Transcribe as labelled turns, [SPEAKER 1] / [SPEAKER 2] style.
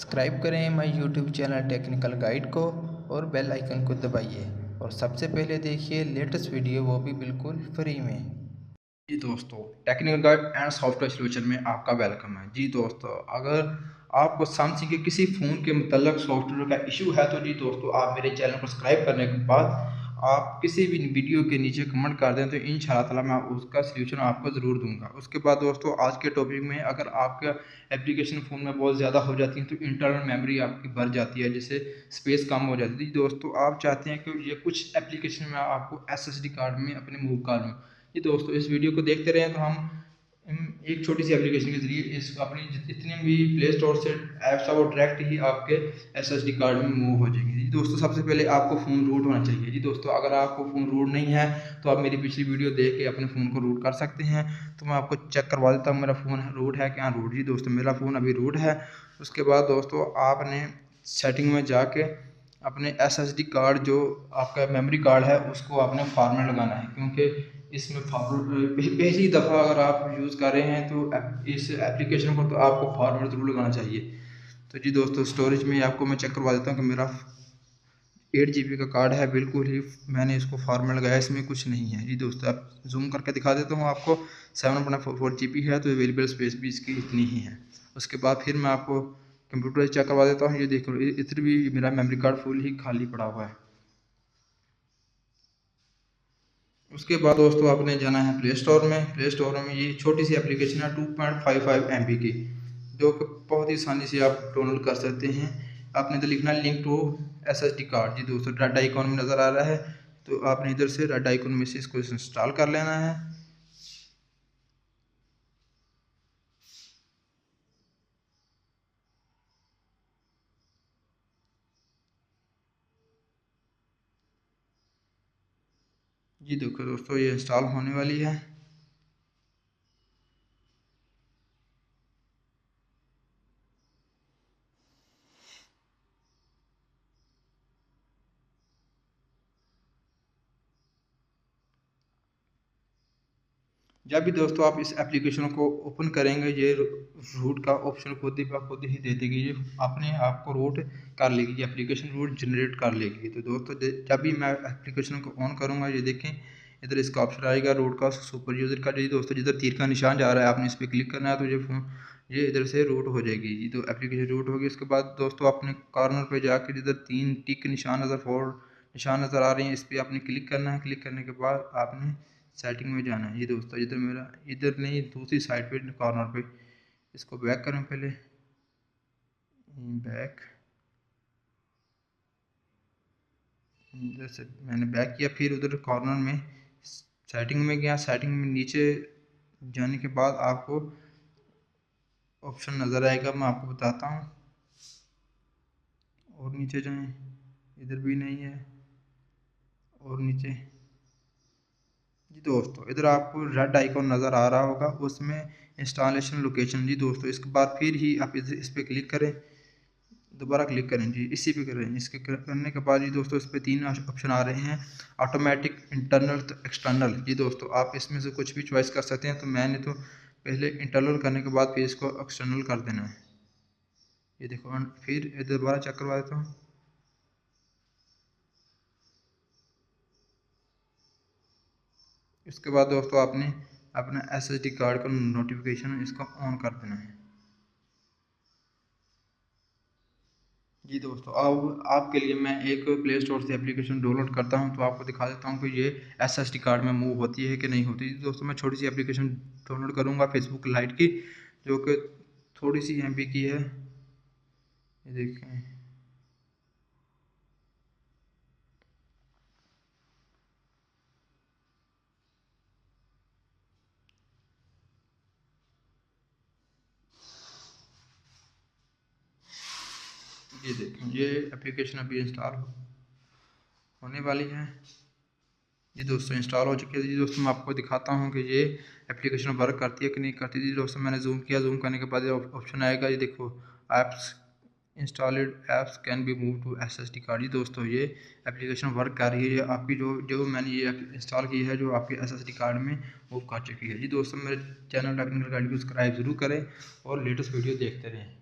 [SPEAKER 1] Subscribe करें my YouTube channel technical guide को और बेल आइकन को दबाइए और सबसे पहले देखिए लेटेस्ट वीडियो, वो भी बिल्कुल फ्री में।
[SPEAKER 2] जी दोस्तों, technical guide and software solution में आपका वेलकम है। जी दोस्तों, अगर आपको सैमसंग के किसी फ़ोन के मतलब सॉफ्टवेयर का इशू है तो जी दोस्तों, आप मेरे चैनल को सब्सक्राइब करने के बाद आप किसी भी वीडियो के नीचे कमेंट कर दें तो इंशाल्लाह ताला मैं उसका सलूशन आपको ज़रूर दूंगा। उसके बाद दोस्तों, आज के टॉपिक में अगर आपका एप्लीकेशन फ़ोन में बहुत ज़्यादा हो जाती है तो इंटरनल मेमोरी आपकी भर जाती है, जिससे स्पेस कम हो जाती है। जी दोस्तों, आप चाहते हैं कि ये कुछ एप्लीकेशन में आपको एसएसडी कार्ड में अपने मूव कर लूँ। जी दोस्तों, इस वीडियो को देखते रहें तो हम एक छोटी सी एप्लीकेशन के जरिए इस अपनी जितनी भी प्ले स्टोर से ऐप्स है वो डायरेक्ट ही आपके एसएसडी कार्ड में मूव हो जाएंगे। जी दोस्तों, सबसे पहले आपको फ़ोन रूट होना चाहिए। जी दोस्तों, अगर आपको फ़ोन रूट नहीं है तो आप मेरी पिछली वीडियो देख के अपने फ़ोन को रूट कर सकते हैं। तो मैं आपको चेक करवा देता हूँ मेरा फ़ोन रूट है क्या रूट। जी दोस्तों, मेरा फ़ोन अभी रूट है। उसके बाद दोस्तों, आपने सेटिंग में जाके अपने एसएसडी कार्ड जो आपका मेमोरी कार्ड है उसको आपने फॉर्मेट लगाना है, क्योंकि इसमें पहली दफ़ा अगर आप यूज़ कर रहे हैं तो इस एप्लीकेशन को तो आपको फॉर्मेट ज़रूर लगाना चाहिए। तो जी दोस्तों, स्टोरेज में आपको मैं चेक करवा देता हूँ कि मेरा 8 GB का कार्ड है, बिल्कुल ही मैंने इसको फॉर्मेट लगाया, इसमें कुछ नहीं है। जी दोस्तों, आप जूम करके दिखा देता हूँ आपको। 7.4 GB है, तो अवेलेबल स्पेस भी इसकी इतनी ही है। उसके बाद फिर मैं आपको कंप्यूटर चेक करवा देता हूँ। ये देख लो, इधर भी मेरा मेमोरी कार्ड फुल ही खाली पड़ा हुआ है। उसके बाद दोस्तों, आपने जाना है प्ले स्टोर में। प्ले स्टोर में ये छोटी सी एप्लीकेशन है 2.55 MB की, जो कि बहुत ही आसानी से आप डाउनलोड कर सकते हैं। आपने तो लिखना है लिंक टू एसएसडी कार्ड। जी दोस्तों, रेड आइकॉन में नज़र आ रहा है, तो आपने इधर से रेड आइकॉन में से इसको इंस्टॉल कर लेना है। जी देखो दोस्तों, ये इंस्टॉल होने वाली है। जब भी दोस्तों आप इस एप्लीकेशन को ओपन करेंगे, ये रूट का ऑप्शन खुद ही दे देगी, ये अपने आप को रूट कर लेगी, ये एप्लीकेशन रूट जनरेट कर लेगी। तो दोस्तों, जब भी मैं एप्लीकेशन को ऑन करूँगा, ये देखें इधर इसका ऑप्शन आएगा रूट का सुपर यूज़र का। जी दोस्तों, जिधर तीर का निशान जा रहा है आपने इस पर क्लिक करना है, तो ये इधर से रूट हो जाएगी। जी, तो एप्लीकेशन रूट होगी। उसके बाद दोस्तों, अपने कॉर्नर पर जाकर जिधर 3 टिक निशान नज़र 4 निशान नज़र आ रहे हैं, इस पर आपने क्लिक करना है। क्लिक करने के बाद आपने सेटिंग में जाना है। ये दोस्तों, इधर मेरा इधर नहीं, दूसरी साइड पे कॉर्नर पे इसको बैक करें पहले। बैक, इधर से मैंने बैक किया, फिर उधर कॉर्नर में सेटिंग में गया। सेटिंग में नीचे जाने के बाद आपको ऑप्शन नज़र आएगा, मैं आपको बताता हूँ। और नीचे जाएं, इधर भी नहीं है। और नीचे, जी दोस्तों, इधर आपको रेड आइकॉन नज़र आ रहा होगा, उसमें इंस्टॉलेशन लोकेशन। जी दोस्तों, इसके बाद फिर ही आप इस पर क्लिक करें, दोबारा क्लिक करें। जी, इसी पे करें। इसके करने के बाद जी दोस्तों, इस पर 3 ऑप्शन आ रहे हैं, ऑटोमेटिक, इंटरनल, तो एक्सटर्नल। जी दोस्तों, आप इसमें से कुछ भी चॉइस कर सकते हैं। तो मैंने तो पहले इंटरनल करने के बाद फिर इसको एक्सटर्नल कर देना है। ये देखो, फिर दोबारा चेक करवा देता हूँ। इसके बाद दोस्तों, आपने अपना एसएसडी कार्ड का नोटिफिकेशन इसका ऑन कर देना है। जी दोस्तों, अब आपके लिए मैं एक प्ले स्टोर से एप्लीकेशन डाउनलोड करता हूं, तो आपको दिखा देता हूं कि ये एसएसडी कार्ड में मूव होती है कि नहीं होती। जी दोस्तों, मैं छोटी सी एप्लीकेशन डाउनलोड करूंगा फेसबुक लाइट की, जो कि थोड़ी सी एमबी की है। ये देखें, ये देखें, ये एप्लीकेशन अभी इंस्टॉल होने वाली है। जी दोस्तों, इंस्टॉल हो चुकी है। जी दोस्तों, मैं आपको दिखाता हूँ कि ये एप्लीकेशन वर्क करती है कि नहीं करती। जी दोस्तों, मैंने जूम किया, जूम करने के बाद ये ऑप्शन आएगा, ये देखो, apps installed apps can be move to SSD card. जी दोस्तों, ये एप्लीकेशन वर्क कर रही है। ये आपकी जो जो मैंने ये इंस्टॉल की है, जो आपके एसएसडी कार्ड में मूव कर चुकी है। जी दोस्तों, मेरे चैनल टेक्निकल गाइड को सब्सक्राइब जरूर करें और लेटेस्ट वीडियो देखते रहें।